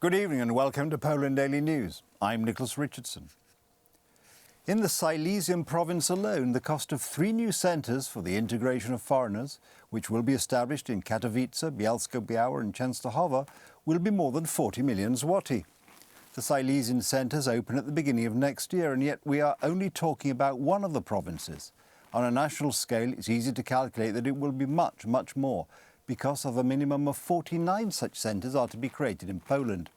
Good evening and welcome to Poland Daily News. I'm Nicholas Richardson. In the Silesian province alone, the cost of 3 new centres for the integration of foreigners, which will be established in Katowice, Bielsko-Biała and Częstochowa, will be more than 40 million zloty. The Silesian centres open at the beginning of next year, and yet we are only talking about one of the provinces. On a national scale, it's easy to calculate that it will be much, much more, because of a minimum of 49 such centres are to be created in Poland.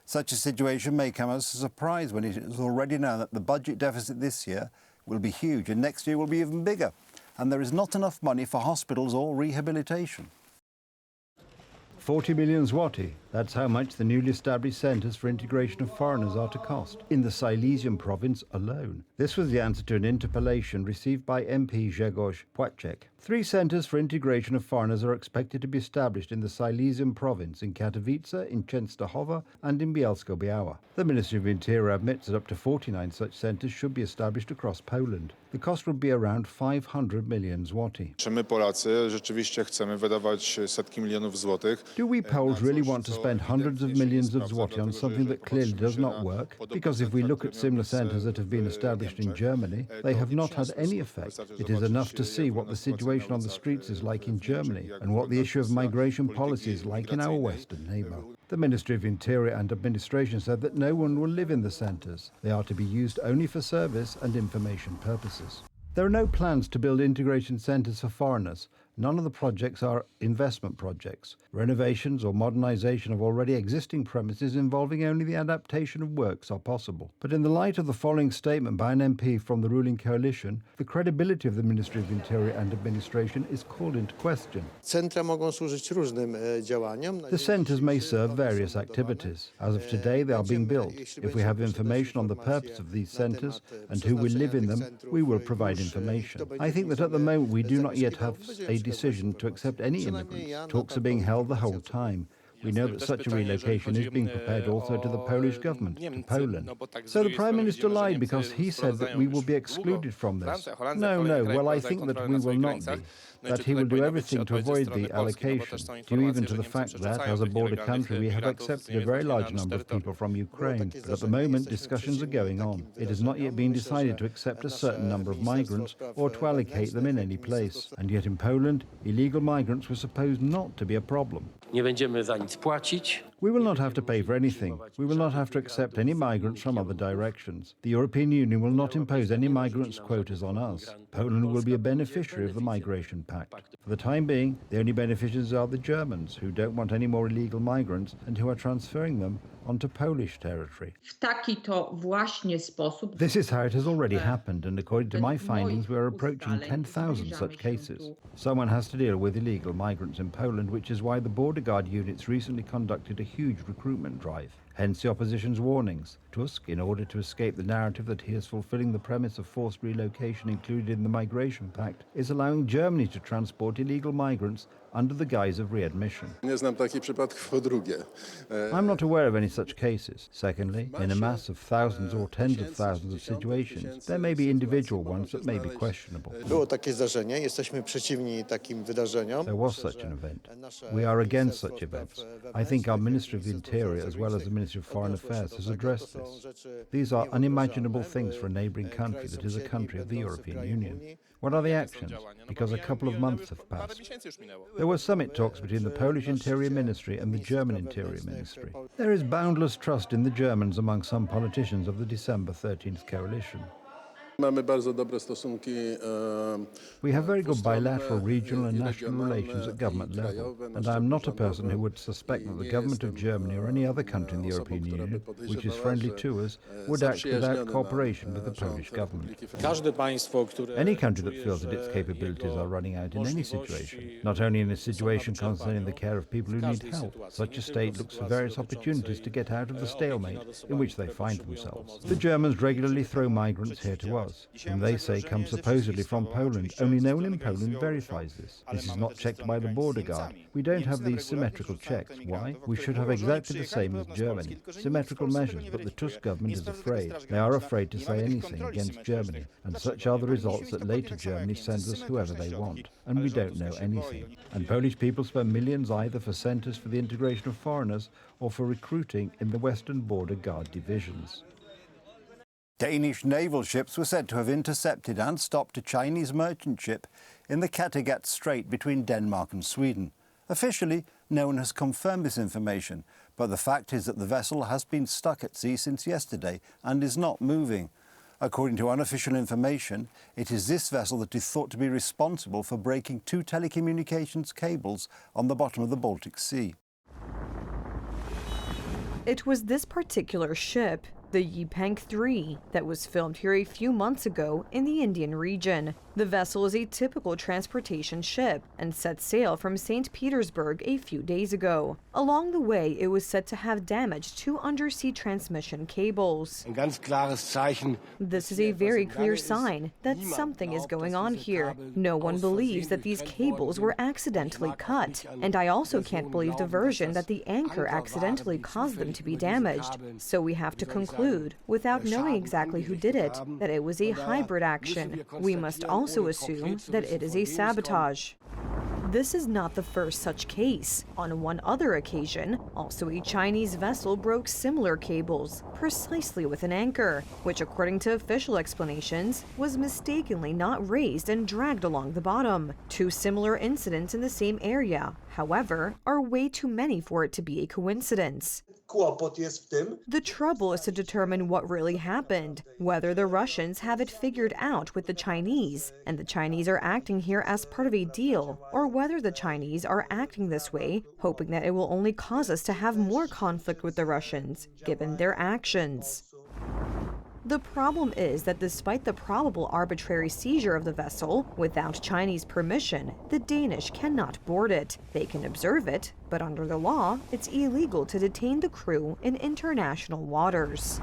Such a situation may come as a surprise when it is already known that the budget deficit this year will be huge and next year will be even bigger, and there is not enough money for hospitals or rehabilitation. 40 million zloty, that's how much the newly established centres for integration of foreigners are to cost, in the Silesian province alone. This was the answer to an interpellation received by MP Grzegorz Płaczek. 3 centres for integration of foreigners are expected to be established in the Silesian province, in Katowice, in Częstochowa and in Bielsko-Biała. The Ministry of Interior admits that up to 49 such centres should be established across Poland. The cost would be around 500 million zloty. Czy my Polacy rzeczywiście chcemy wydawać setki milionów złotych? Do we Poles really want to spend hundreds of millions of zloty on something that clearly does not work? Because if we look at similar centres that have been established in Germany, they have not had any effect. It is enough to see what the situation on the streets is like in Germany and what the issue of migration policy is like in our western neighbour. The Ministry of Interior and Administration said that no one will live in the centres. They are to be used only for service and information purposes. There are no plans to build integration centres for foreigners. None of the projects are investment projects. Renovations or modernisation of already existing premises involving only the adaptation of works are possible. But in the light of the following statement by an MP from the ruling coalition, the credibility of the Ministry of Interior and Administration is called into question. Centra mogą służyć różnym działaniom. The centres may serve various activities. As of today, they are being built. If we have information on the purpose of these centres and who will live in them, we will provide information. I think that at the moment we do not yet have a decision to accept any immigrants. Talks are being held the whole time. We know that such a relocation is being prepared also to the Polish government, to Poland. So the Prime Minister lied because he said that we will be excluded from this. No, well, I think that we will not be. That he will do everything to avoid the allocation, due even to the fact that, as a border country, we have accepted a very large number of people from Ukraine. But at the moment, discussions are going on. It has not yet been decided to accept a certain number of migrants or to allocate them in any place. And yet in Poland, illegal migrants were supposed not to be a problem. Nie będziemy za nic płacić. We will not have to pay for anything. We will not have to accept any migrants from other directions. The European Union will not impose any migrants' quotas on us. Poland will be a beneficiary of the Migration Pact. For the time being, the only beneficiaries are the Germans, who don't want any more illegal migrants and who are transferring them onto Polish territory. W taki to właśnie sposób. This is how it has already happened, and according to my findings, we are approaching 10,000 such cases. Someone has to deal with illegal migrants in Poland, which is why the border guard units recently conducted a huge recruitment drive. Hence the opposition's warnings. Tusk, in order to escape the narrative that he is fulfilling the premise of forced relocation included in the Migration Pact, is allowing Germany to transport illegal migrants under the guise of readmission. I'm not aware of any such cases. Secondly, in a mass of thousands or tens of thousands of situations, there may be individual ones that may be questionable. Było takie zdarzenie, jesteśmy przeciwni takim wydarzeniom. There was such an event. We are against such events. I think our Ministry of the Interior, as well as the Ministry of Foreign Affairs, has addressed this. These are unimaginable things for a neighbouring country that is a country of the European Union. What are the actions? Because a couple of months have passed. There were summit talks between the Polish Interior Ministry and the German Interior Ministry. There is boundless trust in the Germans among some politicians of the December 13th coalition. We have very good bilateral, regional and national relations at government level, and I am not a person who would suspect that the government of Germany or any other country in the European Union, which is friendly to us, would act without cooperation with the Polish government. Any country that feels that its capabilities are running out in any situation, not only in a situation concerning the care of people who need help, such a state looks for various opportunities to get out of the stalemate in which they find themselves. The Germans regularly throw migrants here to us. was, whom they say come supposedly from Poland, only no one in Poland verifies this. This is not checked by the border guard. We don't have these symmetrical checks. Why? We should have exactly the same as Germany. Symmetrical measures, but the Tusk government is afraid. They are afraid to say anything against Germany, and such are the results that later Germany sends us whoever they want, and we don't know anything. And Polish people spend millions either for centres for the integration of foreigners or for recruiting in the Western Border Guard divisions. Danish naval ships were said to have intercepted and stopped a Chinese merchant ship in the Kattegat Strait between Denmark and Sweden. Officially, no one has confirmed this information, but the fact is that the vessel has been stuck at sea since yesterday and is not moving. According to unofficial information, it is this vessel that is thought to be responsible for breaking 2 telecommunications cables on the bottom of the Baltic Sea. It was this particular ship, the Yipeng 3, that was filmed here a few months ago in the Indian region. The vessel is a typical transportation ship and set sail from St. Petersburg a few days ago. Along the way, it was said to have damaged 2 undersea transmission cables. This is a very clear sign that something is going on here. No one believes that these cables were accidentally cut, and I also can't believe the version that the anchor accidentally caused them to be damaged. So we have to conclude, without knowing exactly who did it, that it was a hybrid action. We must also assume that it is a sabotage. This is not the first such case. On one other occasion, also a Chinese vessel broke similar cables, precisely with an anchor, which according to official explanations, was mistakenly not raised and dragged along the bottom. 2 similar incidents in the same area, however, are way too many for it to be a coincidence. The trouble is to determine what really happened, whether the Russians have it figured out with the Chinese, and the Chinese are acting here as part of a deal, or whether the Chinese are acting this way, hoping that it will only cause us to have more conflict with the Russians, given their actions. The problem is that despite the probable arbitrary seizure of the vessel, without Chinese permission, the Danish cannot board it. They can observe it, but under the law, it's illegal to detain the crew in international waters.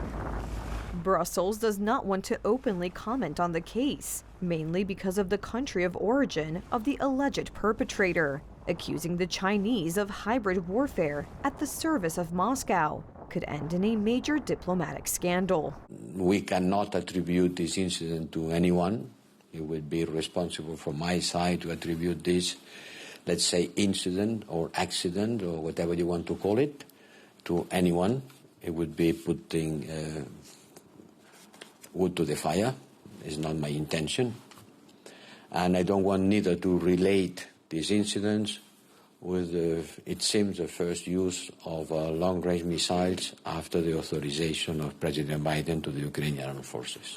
Brussels does not want to openly comment on the case, mainly because of the country of origin of the alleged perpetrator, accusing the Chinese of hybrid warfare at the service of Moscow could end in a major diplomatic scandal. We cannot attribute this incident to anyone. It would be irresponsible from my side to attribute this, let's say, incident or accident or whatever you want to call it, to anyone. It would be putting wood to the fire. It's not my intention. And I don't want neither to relate these incidents with, it seems, the first use of long-range missiles after the authorization of President Biden to the Ukrainian armed forces.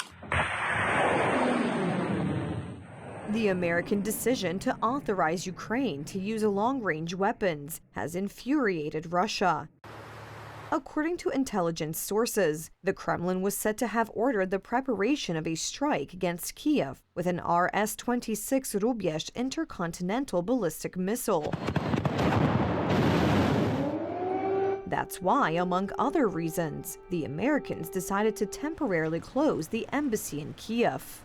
The American decision to authorize Ukraine to use long-range weapons has infuriated Russia. According to intelligence sources, the Kremlin was said to have ordered the preparation of a strike against Kiev with an RS-26 Rubiesh intercontinental ballistic missile. That's why, among other reasons, the Americans decided to temporarily close the embassy in Kiev.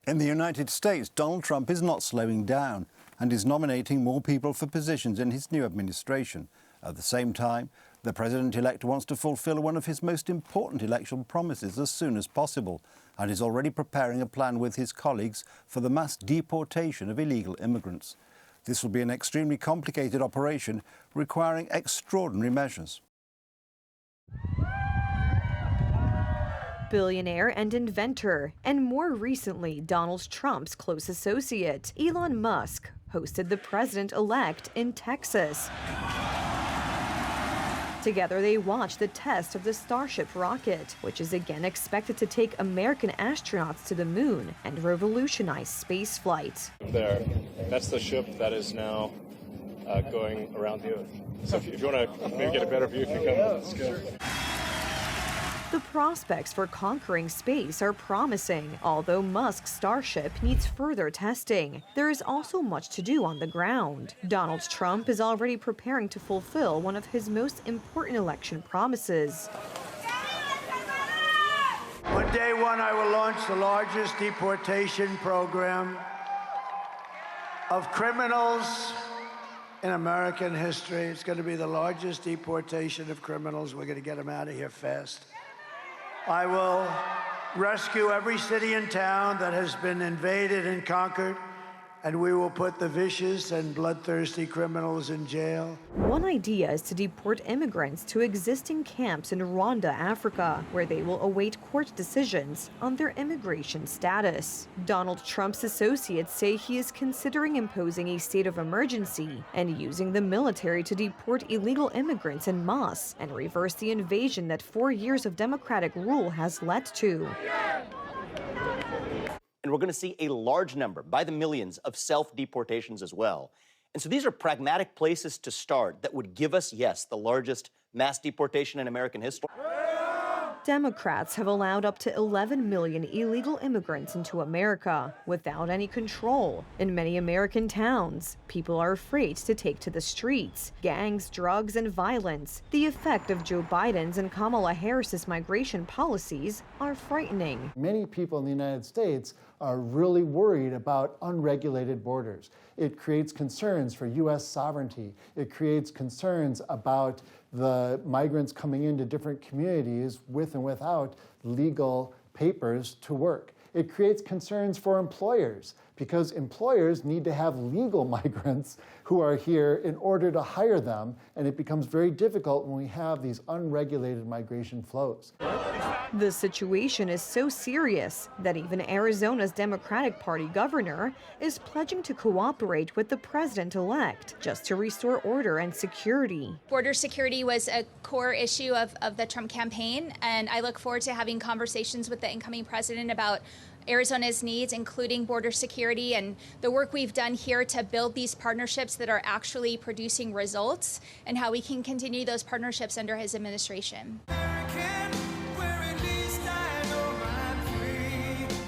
In the United States, Donald Trump is not slowing down and is nominating more people for positions in his new administration. At the same time, the president-elect wants to fulfill one of his most important electoral promises as soon as possible and is already preparing a plan with his colleagues for the mass deportation of illegal immigrants. This will be an extremely complicated operation requiring extraordinary measures. Billionaire and inventor, and more recently Donald Trump's close associate, Elon Musk, hosted the president-elect in Texas. Together, they watched the test of the Starship rocket, which is again expected to take American astronauts to the moon and revolutionize spaceflight. There, that's the ship that is now going around the Earth. So if you want to maybe get a better view, if you come, let's go. The prospects for conquering space are promising, although Musk's Starship needs further testing. There is also much to do on the ground. Donald Trump is already preparing to fulfill one of his most important election promises. When On day one, I will launch the largest deportation program of criminals in American history. It's going to be the largest deportation of criminals. We're going to get them out of here fast. I will rescue every city and town that has been invaded and conquered, and we will put the vicious and bloodthirsty criminals in jail. One idea is to deport immigrants to existing camps in Rwanda, Africa, where they will await court decisions on their immigration status. Donald Trump's associates say he is considering imposing a state of emergency and using the military to deport illegal immigrants en masse and reverse the invasion that 4 years of Democratic rule has led to. And we're going to see a large number, by the millions, of self-deportations as well. And so these are pragmatic places to start that would give us, yes, the largest mass deportation in American history. Democrats have allowed up to 11 million illegal immigrants into America without any control. In many American towns, people are afraid to take to the streets. Gangs, drugs, and violence. The effect of Joe Biden's and Kamala Harris's migration policies are frightening. Many people in the United States are really worried about unregulated borders. It creates concerns for U.S. sovereignty. It creates concerns about the migrants coming into different communities with and without legal papers to work. It creates concerns for employers because employers need to have legal migrants who are here in order to hire them, and it becomes very difficult when we have these unregulated migration flows. The situation is so serious that even Arizona's Democratic Party governor is pledging to cooperate with the president-elect just to restore order and security. Border security was a core issue of the Trump campaign, and I look forward to having conversations with the incoming president about Arizona's needs, including border security, and the work we've done here to build these partnerships that are actually producing results, and how we can continue those partnerships under his administration.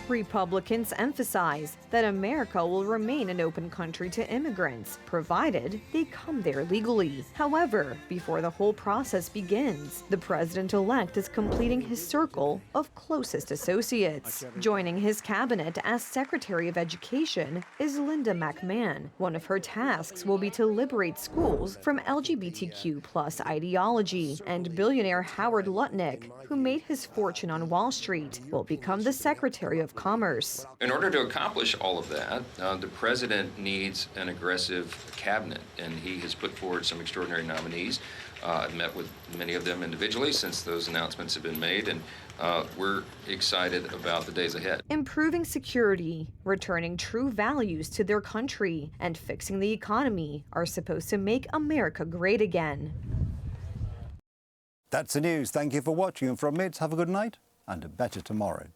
Republicans emphasize that America will remain an open country to immigrants, provided they come there legally. However, before the whole process begins, the president-elect is completing his circle of closest associates. Joining his cabinet as Secretary of Education is Linda McMahon. One of her tasks will be to liberate schools from LGBTQ+ ideology. And billionaire Howard Lutnick, who made his fortune on Wall Street, will become the Secretary of Commerce. In order to accomplish all of that, the president needs an aggressive cabinet, and he has put forward some extraordinary nominees. I've met with many of them individually since those announcements have been made, and we're excited about the days ahead. Improving security, returning true values to their country, and fixing the economy are supposed to make America great again. That's the news. Thank you for watching, and from me, have a good night and a better tomorrow.